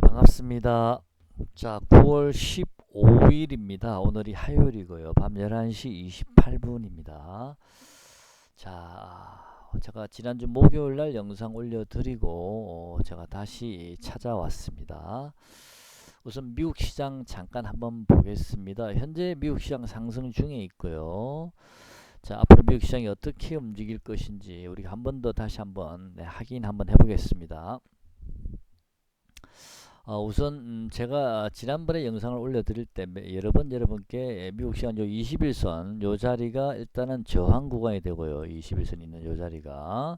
네, 반갑습니다. 자, 9월 15일입니다. 오늘이 화요일이고요. 밤 11시 28분입니다. 자, 제가 지난주 목요일 날 영상 올려드리고 제가 다시 찾아왔습니다. 우선 미국 시장 잠깐 한번 보겠습니다. 현재 미국 시장 상승 중에 있고요. 자, 앞으로 미국 시장이 어떻게 움직일 것인지 우리가 한 번 더 다시 한번 확인 한번 해보겠습니다. 우선 제가 지난번에 영상을 올려드릴 때 여러 번 여러분께 미국 시간 요 21선 요 자리가 일단은 저항 구간이 되고요. 21선 있는 요 자리가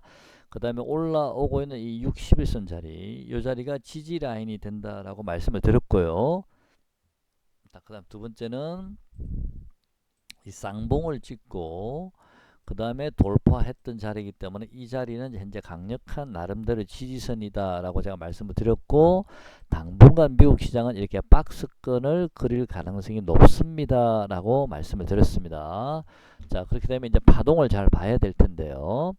그 다음에 올라오고 있는 이 61선 자리 요 자리가 지지 라인이 된다라고 말씀을 드렸고요. 그 다음 두 번째는 이 쌍봉을 찍고 그 다음에 돌파했던 자리이기 때문에 이 자리는 현재 강력한 나름대로 지지선이다 라고 제가 말씀을 드렸고, 당분간 미국 시장은 이렇게 박스권을 그릴 가능성이 높습니다 라고 말씀을 드렸습니다. 자, 그렇게 되면 이제 파동을 잘 봐야 될 텐데요.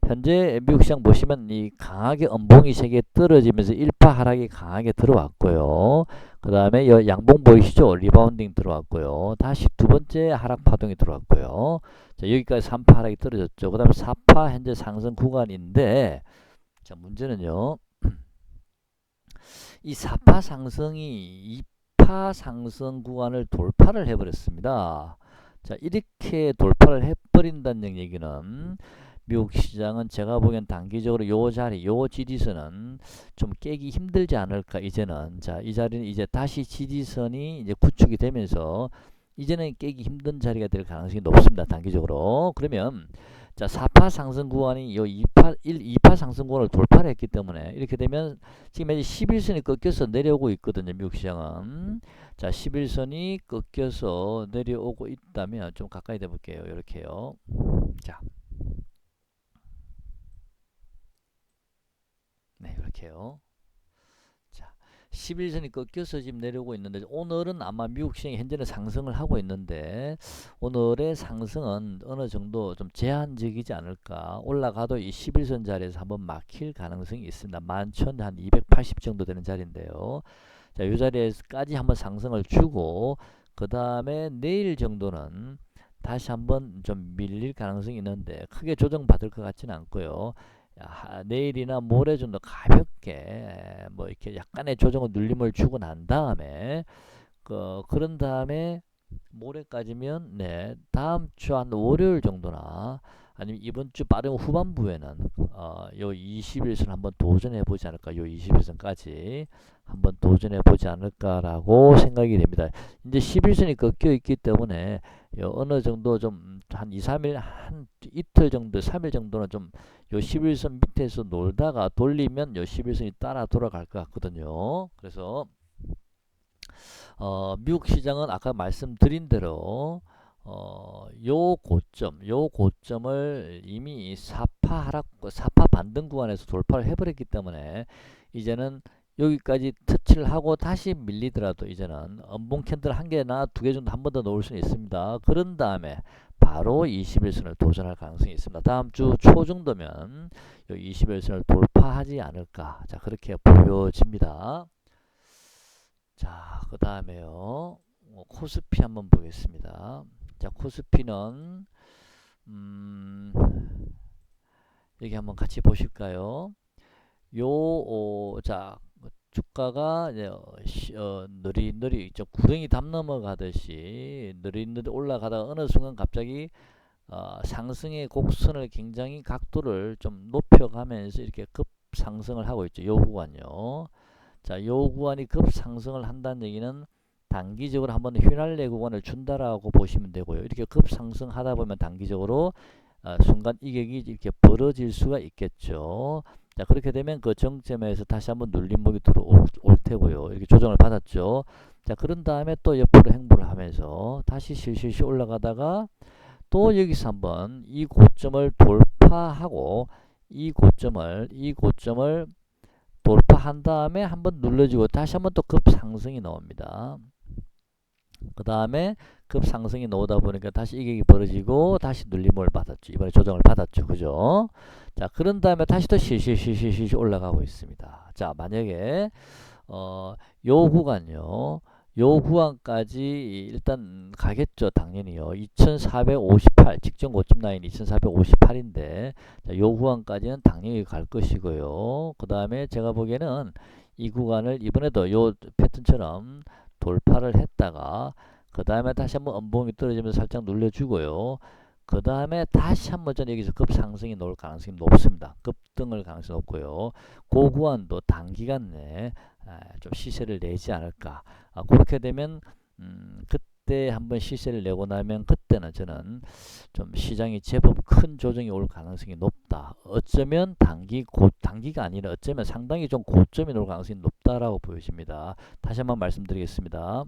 현재 미국 시장 보시면 이 강하게 음봉이 3개 떨어지면서 1파 하락이 강하게 들어왔고요. 그 다음에 양봉 보이시죠? 리바운딩 들어왔고요. 다시 두 번째 하락 파동이 들어왔고요. 자, 여기까지 3파 하락이 떨어졌죠. 그 다음에 4파 현재 상승 구간인데, 자, 문제는요. 이 4파 상승이 2파 상승 구간을 돌파를 해버렸습니다. 자, 이렇게 돌파를 해버린다는 얘기는 미국 시장은 제가 보기엔 단기적으로 요 자리, 요 지지선은 좀 깨기 힘들지 않을까, 이제는. 자, 이 자리는 이제 다시 지지선이 이제 구축이 되면서 이제는 깨기 힘든 자리가 될 가능성이 높습니다, 단기적으로. 그러면, 자, 4파 상승 구간이 요 2파 상승 구간을 돌파를 했기 때문에 이렇게 되면 지금 이제 11선이 꺾여서 내려오고 있거든요, 미국 시장은. 자, 11선이 꺾여서 내려오고 있다면 좀 가까이 대 볼게요. 이렇게요. 자. 네, 이렇게요. 자, 11선이 꺾여서 지금 내려오고 있는데, 오늘은 아마 미국 시장이 현재는 상승을 하고 있는데, 오늘의 상승은 어느 정도 좀 제한적이지 않을까. 올라가도 이 11선 자리에서 한번 막힐 가능성이 있습니다. 11,280 정도 되는 자리인데요. 자, 이 자리에까지 한번 상승을 주고, 그 다음에 내일 정도는 다시 한번 좀 밀릴 가능성이 있는데, 크게 조정받을 것 같지는 않고요. 내일이나 모레 정도 가볍게 뭐 이렇게 약간의 조정을 눌림을 주고 난 다음에 그런 다음에 모레까지면 다음 주 한 월요일 정도나 아니면 이번 주 빠른 후반부에는 요 21선 한번 도전해 보지 않을까, 요 21선까지 한번 도전해 보지 않을까라고 생각이 됩니다. 이제 11선이 꺾여 있기 때문에 어느 정도 좀 한 2, 3일, 한 이틀 정도, 3일 정도는 좀 요 11선 밑에서 놀다가 돌리면 요 11선이 따라 돌아갈 것 같거든요. 그래서 미국 시장은 아까 말씀드린 대로 요 고점을 이미 4파 반등 구간에서 돌파를 해버렸기 때문에 이제는 여기까지 터치를 하고 다시 밀리더라도 이제는 음봉 캔들 한 개나 두 개 정도 한 번 더 놓을 수는 있습니다. 그런 다음에 바로 21선을 도전할 가능성이 있습니다. 다음 주 초 정도면 요 21선을 돌파하지 않을까, 자, 그렇게 보여집니다. 자, 그 다음에요, 코스피 한번 보겠습니다. 자, 코스피는 여기 한번 같이 보실까요? 자, 주가가 이제 느릿느릿 구덩이 담 넘어가듯이 느릿느릿 올라가다가 어느 순간 갑자기 상승의 곡선을 굉장히 각도를 좀 높여가면서 이렇게 급상승을 하고 있죠. 요 구간요. 자, 요 구간이 급상승을 한다는 얘기는 단기적으로 한번 휘날레 구간을 준다라고 보시면 되고요. 이렇게 급상승하다 보면 단기적으로 순간 이격이 이렇게 벌어질 수가 있겠죠. 자, 그렇게 되면 그 정점에서 다시 한번 눌림목이 들어올 테고요. 이렇게 조정을 받았죠. 자, 그런 다음에 또 옆으로 행보를 하면서 다시 실실실 올라가다가 또 여기서 한번 이 고점을 돌파하고 이 고점을 돌파한 다음에 한번 눌러주고 다시 한번 또 급상승이 나옵니다. 그 다음에 급상승이 나오다 보니까 다시 이격이 벌어지고 다시 눌림을 받았죠. 이번에 조정을 받았죠. 그죠? 자, 그런 다음에 다시 또 실실 올라가고 있습니다. 자, 만약에 요 구간요. 요 구간까지 일단 가겠죠. 당연히요. 2458 직전 고점 라인 2458인데 요 구간까지는 당연히 갈 것이고요. 그 다음에 제가 보기에는 이 구간을 이번에도 요 패턴처럼 돌파를 했다가 그 다음에 다시 한번 음봉이 떨어지면서 살짝 눌러주고요. 그 다음에 다시 한번 전 여기서 급상승이 나올 가능성이 높습니다. 급등을 가능성이 높고요. 그 구간도 단기간 내에 좀 시세를 내지 않을까. 그렇게 되면 그때 한번 시세를 내고 나면 그때는 저는 좀 시장이 제법 큰 조정이 올 가능성이 높다. 어쩌면 단기가 아니라 어쩌면 상당히 좀 고점이 올 가능성이 높다라고 보여집니다. 다시 한번 말씀드리겠습니다.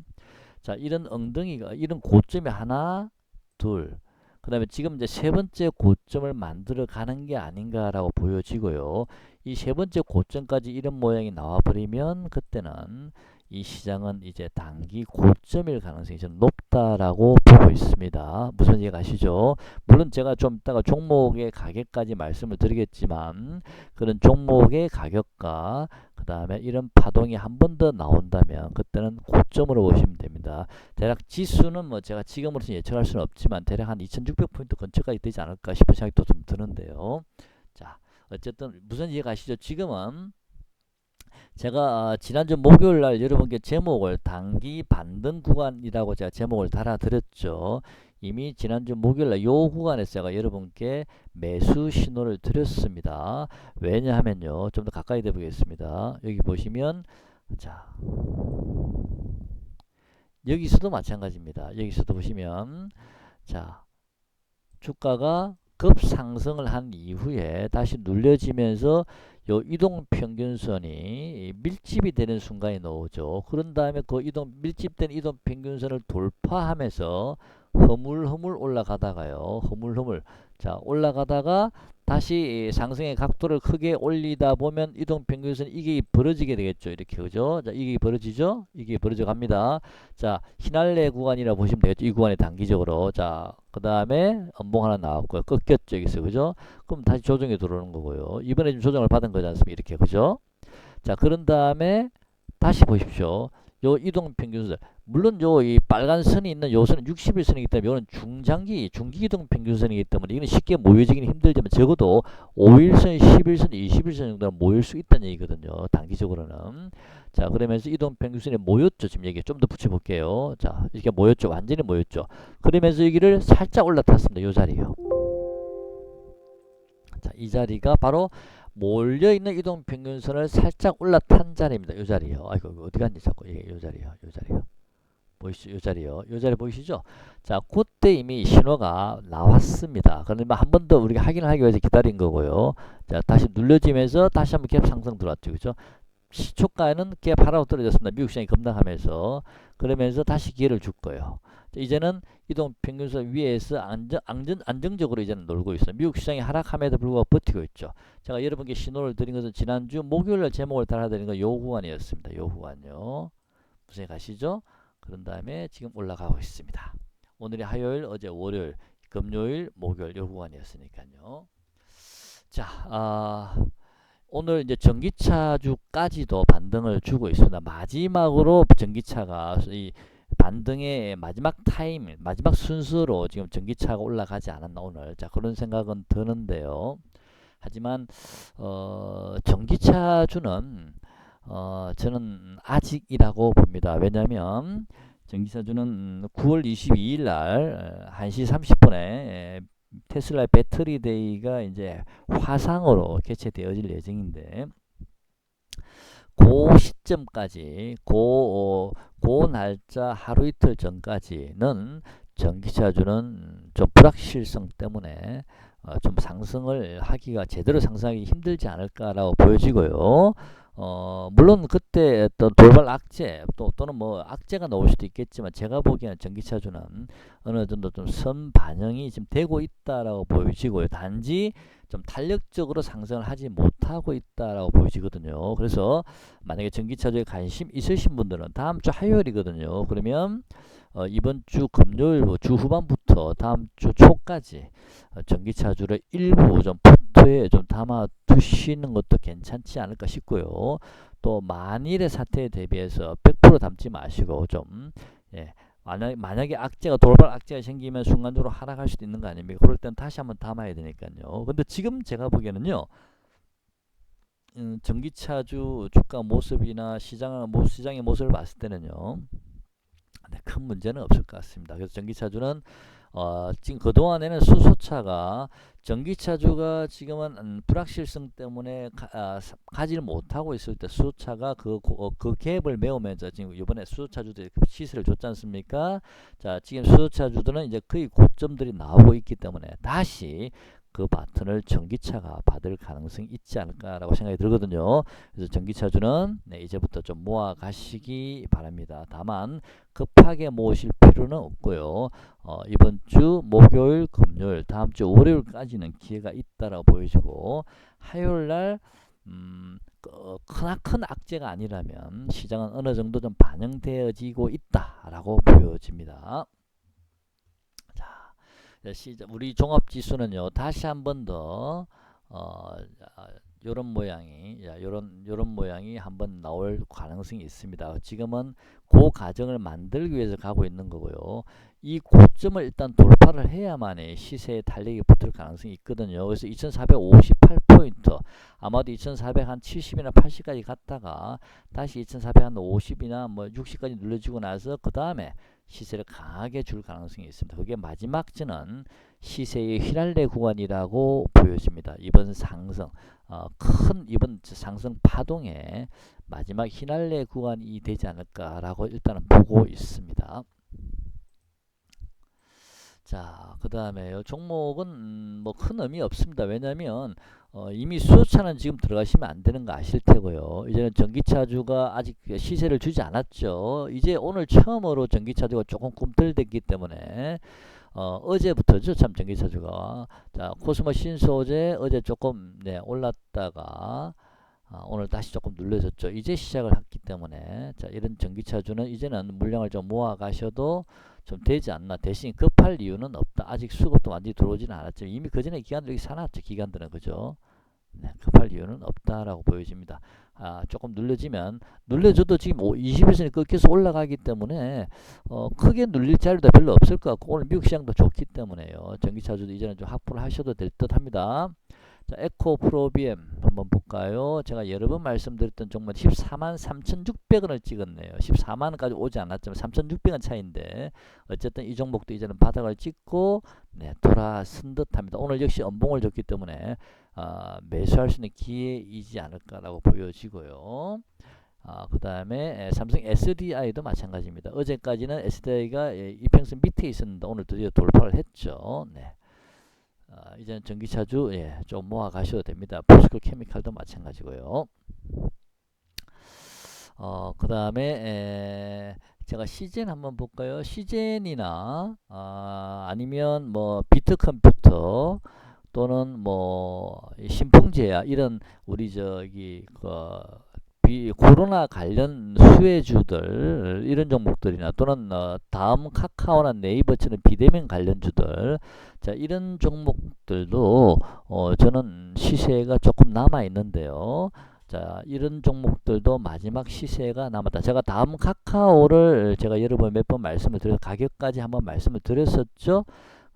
자, 이런 엉덩이가 이런 고점이 하나, 둘. 그 다음에 지금 이제 세 번째 고점을 만들어 가는 게 아닌가라고 보여지고요. 이 세 번째 고점까지 이런 모양이 나와버리면 그때는 이 시장은 이제 단기 고점일 가능성이 좀 높다라고 보고 있습니다. 무슨 이해 가시죠? 물론 제가 좀 이따가 종목의 가격까지 말씀을 드리겠지만 그런 종목의 가격과 그 다음에 이런 파동이 한 번 더 나온다면 그때는 고점으로 보시면 됩니다. 대략 지수는 뭐 제가 지금으로서 예측할 수는 없지만 대략 한 2600포인트 근처까지 되지 않을까 싶은 생각이 또 좀 드는데요. 자, 어쨌든 무슨 이해 가시죠? 지금은 제가 지난주 목요일날 여러분께 제목을 단기 반등 구간이라고 제가 제목을 달아드렸죠. 이미 지난주 목요일날 요 구간에서 제가 여러분께 매수 신호를 드렸습니다. 왜냐하면요. 좀 더 가까이 대 보겠습니다. 여기 보시면 자 여기서도 마찬가지입니다. 여기서도 보시면 자 주가가 급상승을 한 이후에 다시 눌려지면서 요 이동평균선이 밀집이 되는 순간이 나오죠. 그런 다음에 그 밀집된 이동평균선을 돌파하면서 허물허물 올라가다가요. 허물허물 자 올라가다가 다시 상승의 각도를 크게 올리다 보면 이동평균선 이게 벌어지게 되겠죠. 이렇게 그죠? 자 이게 벌어지죠? 이게 벌어져 갑니다. 자 휘날레 구간이라 보시면 되겠죠. 이 구간이 단기적으로 자 그 다음에 음봉 하나 나왔고요. 꺾였죠. 여기서 그죠? 그럼 다시 조정이 들어오는 거고요. 이번에 좀 조정을 받은 거지 않습니까? 이렇게 그죠? 자 그런 다음에 다시 보십시오. 요 이동평균선 물론 요 이 빨간 선이 있는 요 선은 60일선이기 때문에 요는 중기 이동평균선이기 때문에 이건 쉽게 모여지기는 힘들지만 적어도 5일선, 10일선, 20일선 정도는 모일 수 있다는 얘기거든요. 단기적으로는. 자 그러면서 이동평균선이 모였죠. 지금 여기 좀 더 붙여볼게요. 자 이렇게 모였죠. 완전히 모였죠. 그러면서 여기를 살짝 올라탔습니다. 요 자리요. 자, 이 자리가 바로 몰려있는 이동평균선을 살짝 올라탄 자리입니다. 이 자리요. 아이고 어디 갔니 자꾸. 예, 이 자리요. 이 자리요. 보이시죠? 이 자리요. 이 자리 보이시죠? 자, 그때 이미 신호가 나왔습니다. 그러면 한 번 더 우리가 확인을 하기 위해서 기다린 거고요. 자, 다시 눌러지면서 다시 한번 갭 상승 들어왔죠. 그죠? 시초가에는 갭 하라고 떨어졌습니다. 미국 시장이 급락하면서. 그러면서 다시 기회를 줄 거예요. 이제는 이동평균선 위에서 안정적으로 이제는 놀고 있어요. 미국 시장이 하락함에도 불구하고 버티고 있죠. 제가 여러분께 신호를 드린 것은 지난주 목요일날 제목을 달아드린 건 요 구간이었습니다. 요 구간요. 무슨 가시죠? 그런 다음에 지금 올라가고 있습니다. 오늘이 화요일, 어제 월요일, 금요일, 목요일 요 구간이었으니까요. 자, 오늘 이제 전기차주까지도 반등을 주고 있습니다. 마지막으로 전기차가 이 반등의 마지막 타임, 마지막 순서로 지금 전기차가 올라가지 않았나 오늘. 자 그런 생각은 드는데요. 하지만 전기차주는 저는 아직이라고 봅니다. 왜냐하면 전기차주는 9월 22일 날 1시 30분에 테슬라 배터리 데이가 이제 화상으로 개최되어질 예정인데 그 시점까지 그 날짜 하루 이틀 전까지는 전기차주는 좀 불확실성 때문에 좀 상승을 하기가 제대로 상승하기 힘들지 않을까라고 보여지고요. 물론 그때 또 돌발 악재 또는 뭐 악재가 나올 수도 있겠지만 제가 보기에는 전기차주는 어느 정도 좀 선 반영이 지금 되고 있다라고 보여지고요. 단지 좀 탄력적으로 상승을 하지 못하고 있다라고 보여지거든요. 그래서 만약에 전기차주에 관심 있으신 분들은 다음 주 화요일이거든요. 그러면 이번 주 금요일 주 후반부터 다음 주 초까지 전기차주를 일부 좀 포트에 좀 담아 두시는 것도 괜찮지 않을까 싶고요. 또 만일의 사태에 대비해서 100% 담지 마시고 좀 예, 만약에 악재가 돌발 악재가 생기면 순간적으로 하락할 수도 있는 거 아닙니까? 그럴 땐 다시 한번 담아야 되니까요. 근데 지금 제가 보기에는요. 전기차주 주가 모습이나 시장의 모습을 봤을 때는요. 네, 큰 문제는 없을 것 같습니다. 그래서 전기차주는 지금 그동안에는 수소차가 전기차주가 지금은 불확실성 때문에 가지를 못하고 있을 때 수소차가 그 갭을 메우면서 지금 이번에 수소차주들이 시세를 줬지 않습니까? 자, 지금 수소차주들은 이제 거의 고점들이 나오고 있기 때문에 다시 그 바톤을 전기차가 받을 가능성이 있지 않을까라고 생각이 들거든요. 그래서 전기차주는 네, 이제부터 좀 모아 가시기 바랍니다. 다만 급하게 모으실 필요는 없고요. 이번 주 목요일, 금요일, 다음 주 월요일까지는 기회가 있다라고 보여지고 화요일날 큰 악재가 아니라면 시장은 어느 정도 좀 반영되어지고 있다라고 보여집니다. 우리 종합지수는요 다시 한 번 더 요런 모양이 한번 나올 가능성이 있습니다. 지금은 그 과정을 만들기 위해서 가고 있는 거고요. 이 고점을 일단 돌파를 해야만이 시세에 탄력이 붙을 가능성이 있거든요. 그래서 2458포인트 아마도 2470이나 80까지 갔다가 다시 2450이나 뭐 60까지 눌러지고 나서 그 다음에 시세를 강하게 줄 가능성이 있습니다. 그게 마지막 주는 시세의 휘날레 구간이라고 보여집니다. 이번 상승 이번 상승 파동의 마지막 휘날레 구간이 되지 않을까라고 일단은 보고 있습니다. 자, 그 다음에 종목은 뭐 큰 의미 없습니다. 왜냐하면 이미 수소차는 지금 들어가시면 안 되는 거 아실 테고요. 이제는 전기차주가 아직 시세를 주지 않았죠. 이제 오늘 처음으로 전기차주가 조금 꿈틀댔기 때문에 어제부터죠. 참 전기차주가 자 코스모 신소재 어제 조금 네, 올랐다가 오늘 다시 조금 눌려졌죠. 이제 시작을 했기 때문에 자 이런 전기차주는 이제는 물량을 좀 모아 가셔도 좀 되지 않나. 대신 급할 이유는 없다. 아직 수급도 완전히 들어오지는 않았죠. 이미 그 전에 기관들이 사놨죠. 기관들은 그죠. 네, 급할 이유는 없다라고 보여집니다. 조금 눌려줘도 지금 21선이 꺾여서 올라가기 때문에 크게 눌릴 자리도 별로 없을 것 같고 오늘 미국 시장도 좋기 때문에요. 전기차주도 이제는 좀 확보를 하셔도 될 듯 합니다. 자, 에코프로비엠 한번 볼까요? 제가 여러 번 말씀드렸던 종목 143,600원을 찍었네요. 14만원까지 오지 않았지만 3,600원 차이인데 어쨌든 이 종목도 이제는 바닥을 찍고 네, 돌아선 듯합니다. 오늘 역시 연봉을 줬기 때문에 매수할 수 있는 기회이지 않을까라고 보여지고요. 그 다음에 삼성 SDI도 마찬가지입니다. 어제까지는 SDI가 이평선 밑에 있었는데 오늘 드디어 돌파를 했죠. 네. 이제는 전기차주 좀 모아 가셔도 됩니다. 포스코 케미칼도 마찬가지고요. 그 다음에 제가 시젠 한번 볼까요? 시젠이나 아니면 뭐 비트컴퓨터 또는 뭐 신풍제야 이런 우리 저기 코로나 관련 수혜주들 이런 종목들이나 또는 다음 카카오나 네이버처럼 비대면 관련주들 자 이런 종목들도 저는 시세가 조금 남아 있는데요. 자 이런 종목들도 마지막 시세가 남았다. 제가 다음 카카오를 제가 여러 번 몇 번 말씀을 드려서 가격까지 한번 말씀을 드렸었죠.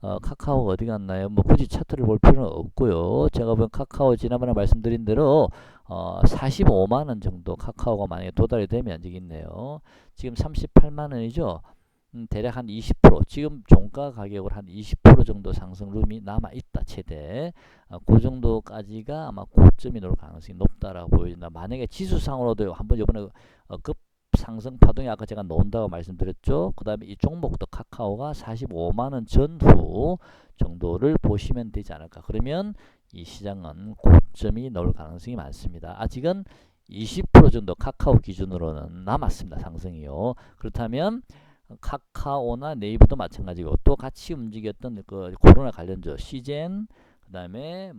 카카오가 어디 갔나요? 뭐 굳이 차트를 볼 필요는 없고요. 제가 본 카카오 지난번에 말씀드린 대로 45만원 정도 카카오가 만약에 도달이 되면 여기 있네요. 지금 38만원이죠. 대략 한 20% 지금 종가 가격으로 한 20% 정도 상승 룸이 남아 있다. 최대 그 정도까지가 아마 고점이 놓을 가능성이 높다라고 보여진다. 만약에 지수상으로도 한번 이번에 급 상승 파동이 아까 제가 나온다고 말씀드렸죠. 그 다음에 이 종목도 카카오가 45만원 전후 정도를 보시면 되지 않을까. 그러면 이 시장은 고점이 나올 가능성이 많습니다. 아직은 20% 정도 카카오 기준으로는 남았습니다. 상승이요. 그렇다면 카카오나 네이버도 마찬가지고 또 같이 움직였던 그 코로나 관련주 시젠 그 다음에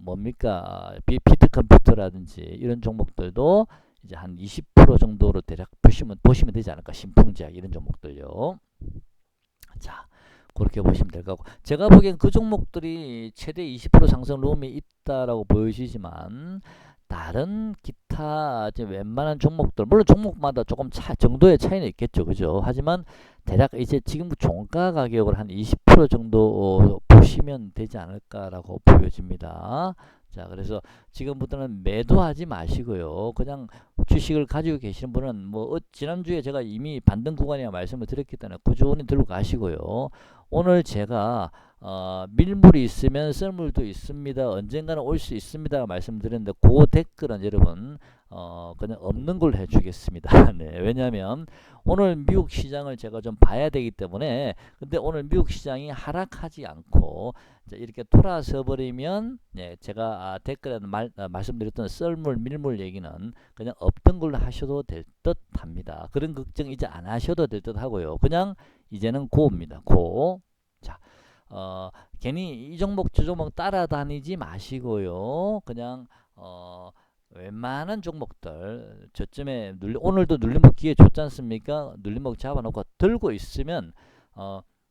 뭡니까 비트컴퓨터라든지 이런 종목들도 이제 한 20% 정도로 대략 보시면 되지 않을까. 신풍제약 이런 종목들요. 자 그렇게 보시면 될 거고 제가 보기엔 그 종목들이 최대 20% 상승 룸이 있다라고 보여지지만 다른 기타 이제 웬만한 종목들 물론 종목마다 조금 정도의 차이는 있겠죠, 그죠? 하지만 대략 이제 지금 종가 가격을 한 20% 정도 보시면 되지 않을까라고 보여집니다. 자, 그래서 지금부터는 매도하지 마시고요. 그냥 주식을 가지고 계시는 분은 뭐 지난주에 제가 이미 반등 구간이라 말씀을 드렸기 때문에 꾸준히 들고 가시고요. 오늘 제가 밀물이 있으면 썰물도 있습니다. 언젠가는 올 수 있습니다. 말씀드렸는데 그 댓글은 여러분 그냥 없는 걸로 해주겠습니다. 네, 왜냐하면 오늘 미국 시장을 제가 좀 봐야 되기 때문에 근데 오늘 미국 시장이 하락하지 않고 이렇게 돌아서 버리면 네, 제가 댓글에 말씀드렸던 썰물 밀물 얘기는 그냥 없던 걸로 하셔도 될 듯 합니다. 그런 걱정 이제 안 하셔도 될 듯 하고요. 그냥 이제는 고입니다. 고. 자, 괜히 이 종목 저 종목 따라다니지 마시고요. 그냥 웬만한 종목들 저쯤에 오늘도 눌림목 기회 줬지 않습니까? 눌림목 잡아놓고 들고 있으면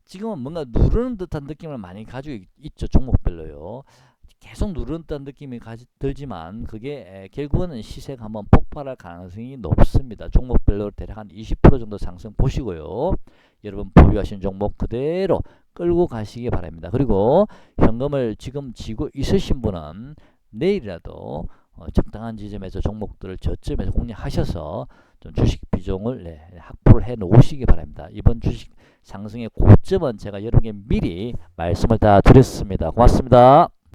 지금은 뭔가 누르는 듯한 느낌을 많이 가지고 있죠. 종목별로요. 계속 누르는 듯한 느낌이 들지만 그게 결국은 시세가 한번 폭발할 가능성이 높습니다. 종목별로 대략 한 20% 정도 상승 보시고요. 여러분 보유하신 종목 그대로 끌고 가시기 바랍니다. 그리고 현금을 지금 쥐고 있으신 분은 내일이라도 적당한 지점에서 종목들을 저점에서 공략하셔서 좀 주식 비중을 확보를 해 놓으시기 바랍니다. 이번 주식 상승의 고점은 제가 여러분께 미리 말씀을 다 드렸습니다. 고맙습니다.